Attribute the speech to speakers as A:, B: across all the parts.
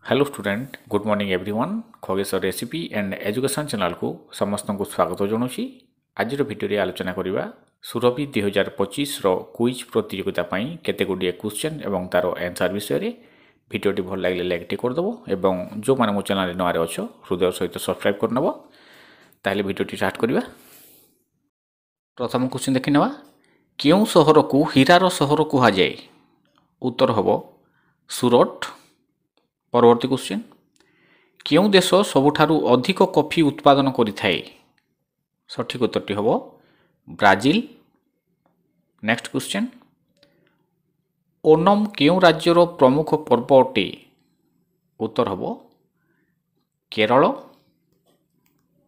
A: Hello student good morning everyone Khageshwar recipe and education channel को समस्त को स्वागत जनाऊँगी। आज भिडियो आलोचना करवा सुरभि 2025 क्विज प्रतियोगिता केते गुड़िए क्वेश्चन एवं तार आंसर विषय में भिडियोटी भल लगे लाइक करदेव एवं जो मैंने मो चैनल नए अच्छ हृदय सहित सब्सक्राइब करनब। ताहले भिडियोटी स्टार्ट करवा। प्रथम क्वेश्चन देखि नेबा क्यों सहर को हीरार सहर कह जाए। उत्तर हम सूरत। परवर्ती क्वेश्चन क्यों देश सबुठारु अधिक कॉफी उत्पादन करिथाए। सठिक उत्तरटी हम ब्राजिल। नेक्स्ट क्वेश्चन ओणम क्यों राज्यर प्रमुख पर्व अटे। उत्तर हम केरल।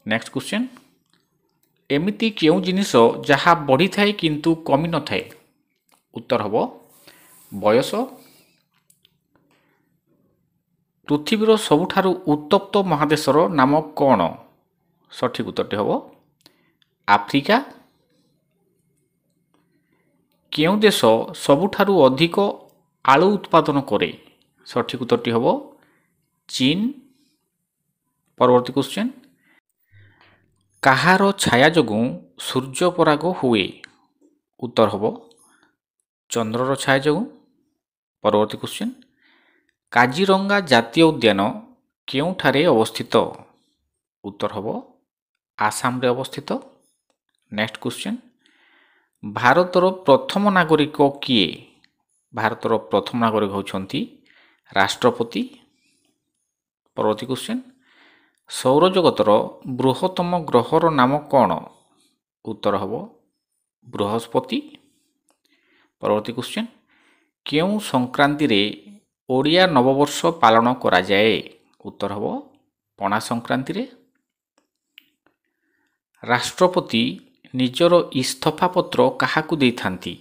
A: नेक्स्ट क्वेश्चन एमिति क्यों जिनिस जहाँ बढ़ी थाए किंतु कमी न थाए। उत्तर हम बयस। पृथ्वीर सबुठारु उत्तप्त महादेशर नाम कौन। सठिक उत्तरटी हम आफ्रिका। क्यों देश सबुठारु अधिक आलू उत्पादन करे। सठिक उत्तरटी हम चीन। परवर्ती क्वेश्चन कहार छाया जोगु सूर्य पराग हुए। उत्तर हम चंद्रर छाया जोगु। परवर्ती क्वेश्चन काजीरंगा जातीय उद्यान केउठारे अवस्थित। उत्तर हम आसाम रे अवस्थित। नेक्स्ट क्वेश्चन भारतर प्रथम नागरिक किए। भारतर प्रथम नागरिक होउछंती राष्ट्रपति। परवर्ती क्वेश्चन सौरजगतर बृहत्तम ग्रहर नाम कौन। उत्तर हम बृहस्पति। परवर्ती क्वेश्चन क्यों संक्रांति रे ओडिया नववर्ष पालन करा जाए। उत्तर हम पणा संक्रांति रे। राष्ट्रपति निजर इस्तफा पत्र काहाकू देइथांती।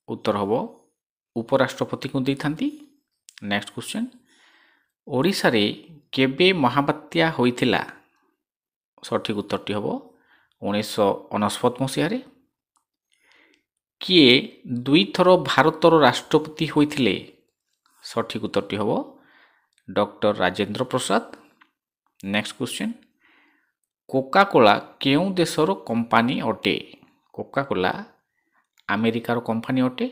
A: उत्तर हम उपराष्ट्रपति को देइथांती। नेक्स्ट क्वेश्चन ओडिशा रे केबे महाबात्या होइथिला। सठिक उत्तरटी हम 1969 मसीह रे। किए दुई थर भारतर राष्ट्रपति होइथिले। सठिक उत्तरटी हम doctor Rajendra Prasad. Next question Coca Cola केउं देशर कंपानी अटे। कोका कोला अमेरिकार कंपानी अटे।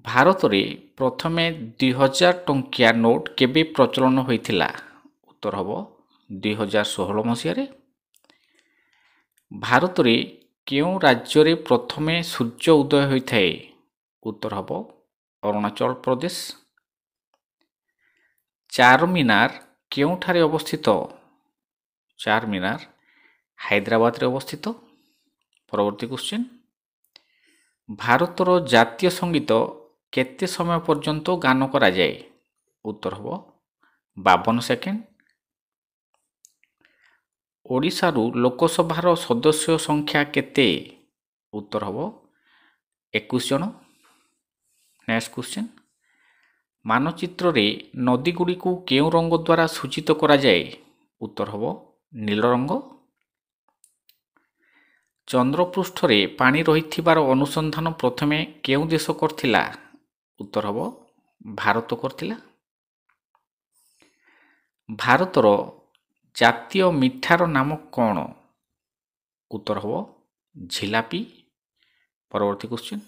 A: भारत रे प्रथमे 2000 टंकिया नोट केबे प्रचलन होइथिला। उत्तर हम 2016 मसीह रे। भारत रे केउं राज्य रे प्रथमे सूर्य उदय होइथाए। उत्तर हम अरुणाचल प्रदेश। चारमीनार केउठारे अवस्थित। चारमीनार हैदराबाद रे अवस्थित। परवर्ती क्वेश्चन भारतर जातीय संगीत केते समय पर्यंत गान करा जाए। उत्तर हम 52 सेकेंड। ओडिशारू लोकसभार सदस्य संख्या केते। उत्तर हम 21 जन। नेक्स्ट क्वेश्चन मानचित्र रे नदी गुड़ी को केउं रंग द्वारा सूचित करा जाए। उत्तर हम नील रंग। चंद्रपृष्ठ रे पानी रहिथिबार अनुसंधान प्रथमे केउं देश करथिला। उत्तर हम भारत करथिला। भारतर जातीय मिठार नाम कौन। उत्तर हम झिलापी। परवर्ती क्वेश्चन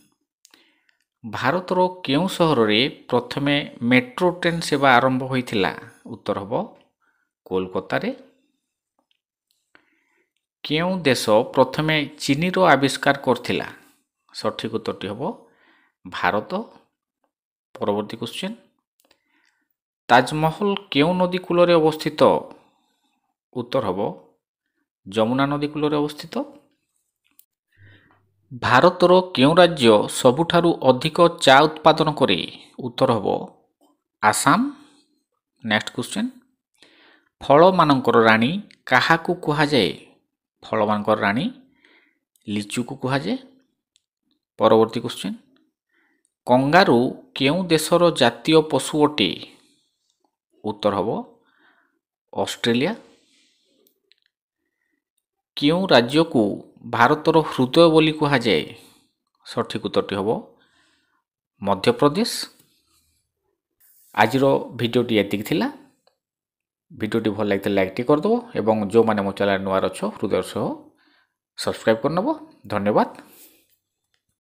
A: भारतर केउं सहर रे प्रथमे मेट्रो ट्रेन सेवा आरंभ होइथिला। उत्तर हम कोलकाता रे। केउं देश प्रथमे चीनी रो आविष्कार करथिला। सठिक उत्तरटी हम भारत। परवर्ती क्वेश्चन ताजमहल केउं नदी कूल रे अवस्थित। उत्तर हम जमुना नदी कूल रे अवस्थित। भारतर केउं राज्य सबुठारु अधिक चा उत्पादन करे। उत्तर हम आसाम। नेक्स्ट क्वेश्चन फल मानकर रानी काहाकू कहा जाए। फल मानकर रानी लिचू को कहा जाए। परवर्ती क्वेश्चन कंगारू केउं देशर जातीय पशु अटे। उत्तर हम ऑस्ट्रेलिया। केउं राज्य को भारतर हृदय बोली कहा जाए। सठिक उत्तरटी हम मध्य प्रदेश। आजिर भिडियोटी एतिक थिला। भिडियोटी भल लगे लाइक टी करदेव और जो मैंने मो चैनल नुआर अच्छ हृदय सह सब्सक्राइब करनब। धन्यवाद।